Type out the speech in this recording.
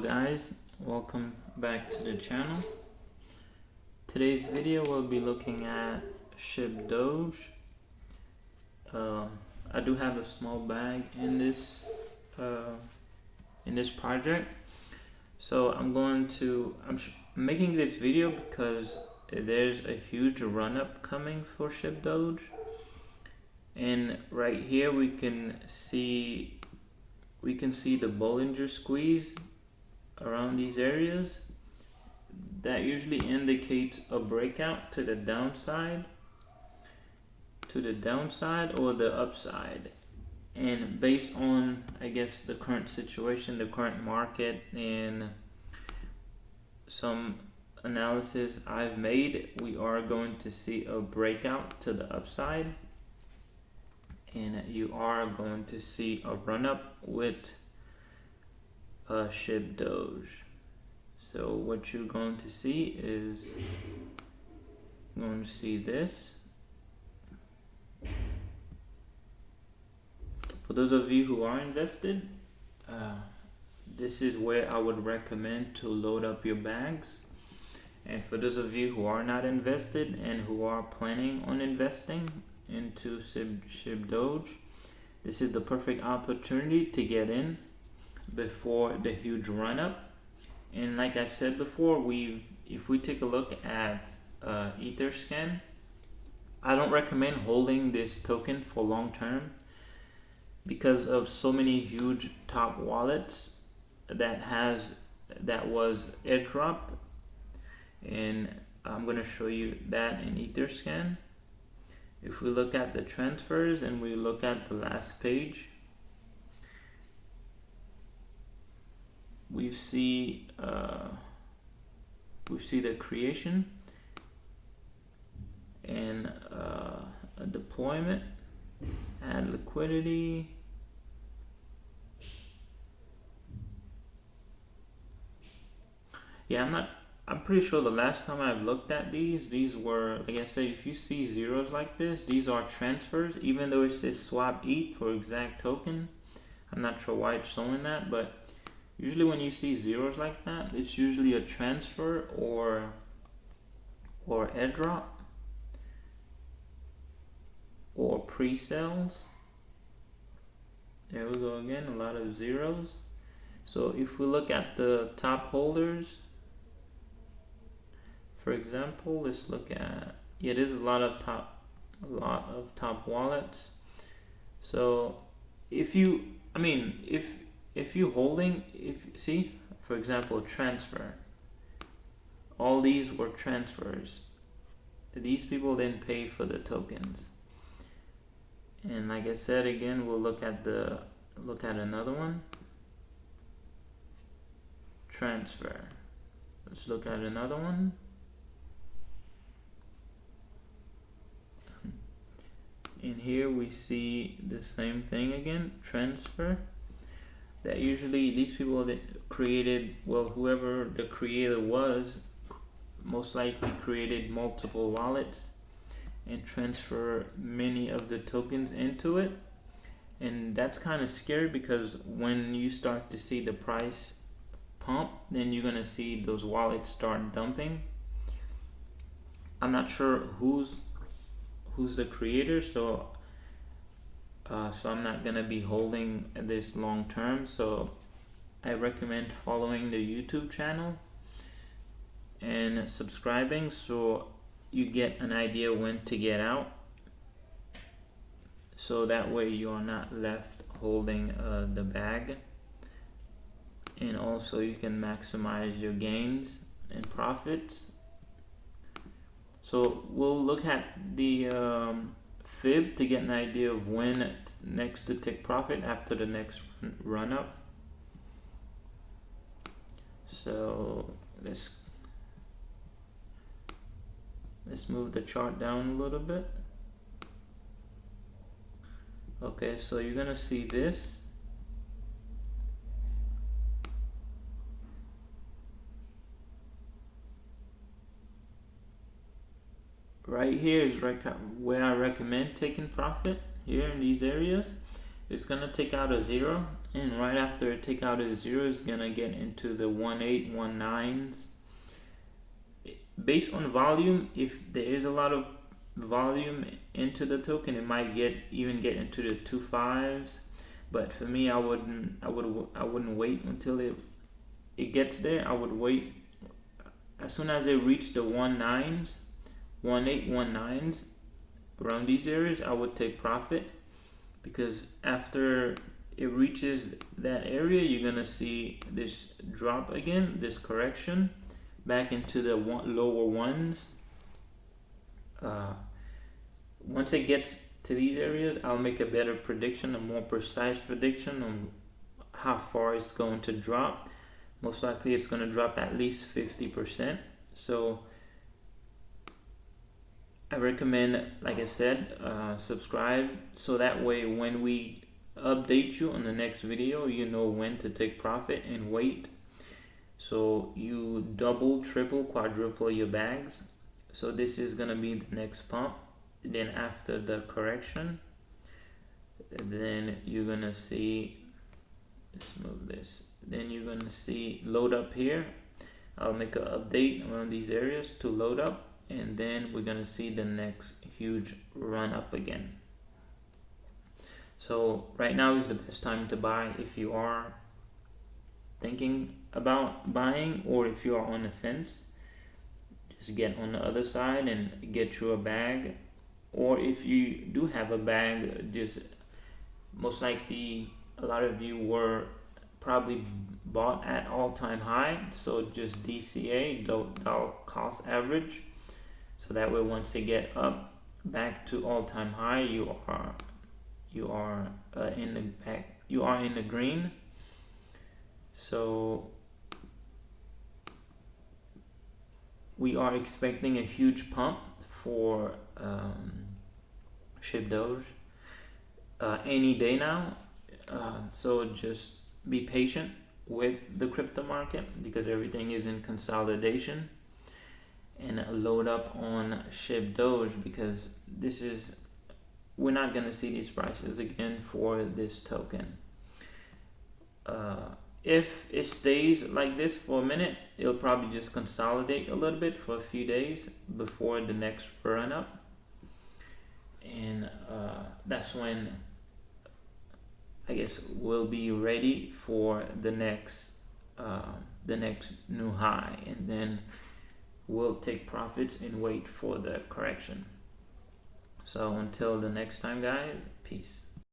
guys, welcome back to the channel. Today's video we'll be looking at Shibdoge. I do have a small bag in this project, so I'm making this video because there's a huge run-up coming for Shibdoge, and right here we can see the Bollinger Squeeze around these areas. That usually indicates a breakout to the downside or the upside. And based on, I guess, the current situation, the current market, and some analysis I've made, we are going to see a breakout to the upside, and you are going to see a run up with Shibdoge. So what you're going to see is this. For those of you who are invested, this is where I would recommend to load up your bags. And for those of you who are not invested and who are planning on investing into Shibdoge, this is the perfect opportunity to get in before the huge run up. And like I've said before, if we take a look at Etherscan, I don't recommend holding this token for long term because of so many huge top wallets that was airdropped, and I'm going to show you that in Etherscan. If we look at the transfers and we look at the last page, we see the creation and a deployment, add liquidity, I'm pretty sure the last time I've looked at these were, like I said, if you see zeros like this, these are transfers, even though it says swap ETH for exact token. I'm not sure why it's showing that, but usually when you see zeros like that, it's usually a transfer or airdrop or pre-sales. There we go again, a lot of zeros. So if we look at the top holders, for example, let's look at, there's a lot of top wallets. So if you see, for example, transfer, all these were transfers. These people didn't pay for the tokens. And like I said, again, we'll look at another one. Transfer. Let's look at another one. And here we see the same thing again, transfer. That usually these people that created, whoever the creator was, most likely created multiple wallets and transfer many of the tokens into it. And that's kind of scary because when you start to see the price pump, then you're gonna see those wallets start dumping. I'm not sure who's the creator, so I'm not gonna be holding this long term. So I recommend following the YouTube channel and subscribing so you get an idea when to get out, so that way you are not left holding the bag, and also you can maximize your gains and profits. So we'll look at the fib to get an idea of when next to take profit after the next run up. So let's move the chart down a little bit. Okay, so you're gonna see this. Right here is where I recommend taking profit, here in these areas. it's gonna take out a 0, and right after it take out a 0, it's gonna get into the 1819s. Based on volume, if there is a lot of volume into the token, it might even get into the 25s. But for me, I wouldn't wait until it gets there. I would wait as soon as it reached the 19s, 1819s, around these areas. I would take profit, because after it reaches that area, you're gonna see this drop again, this correction back into the lower ones. Once it gets to these areas, I'll make a better prediction, a more precise prediction on how far it's going to drop. Most likely it's going to drop at least 50%. So I recommend, like I said, subscribe, so that way when we update you on the next video, you know when to take profit and wait. So you double, triple, quadruple your bags. So this is gonna be the next pump. Then after the correction, then you're gonna see, let's move this. Then you're gonna see load up here. I'll make an update around these areas to load up, and then we're gonna see the next huge run up again. So right now is the best time to buy if you are thinking about buying, or if you are on the fence. Just get on the other side and get you a bag. Or if you do have a bag, just most likely a lot of you were probably bought at all-time high, so just DCA, dollar cost average, so that way once they get up back to all-time high, you are in the green. So we are expecting a huge pump for Shibdoge any day now. So just be patient with the crypto market, because everything is in consolidation, and load up on Shibdoge, because we're not going to see these prices again for this token. If it stays like this for a minute, it'll probably just consolidate a little bit for a few days before the next run up, and that's when I guess we'll be ready for the next new high, and then we'll take profits and wait for the correction. So until the next time, guys, peace.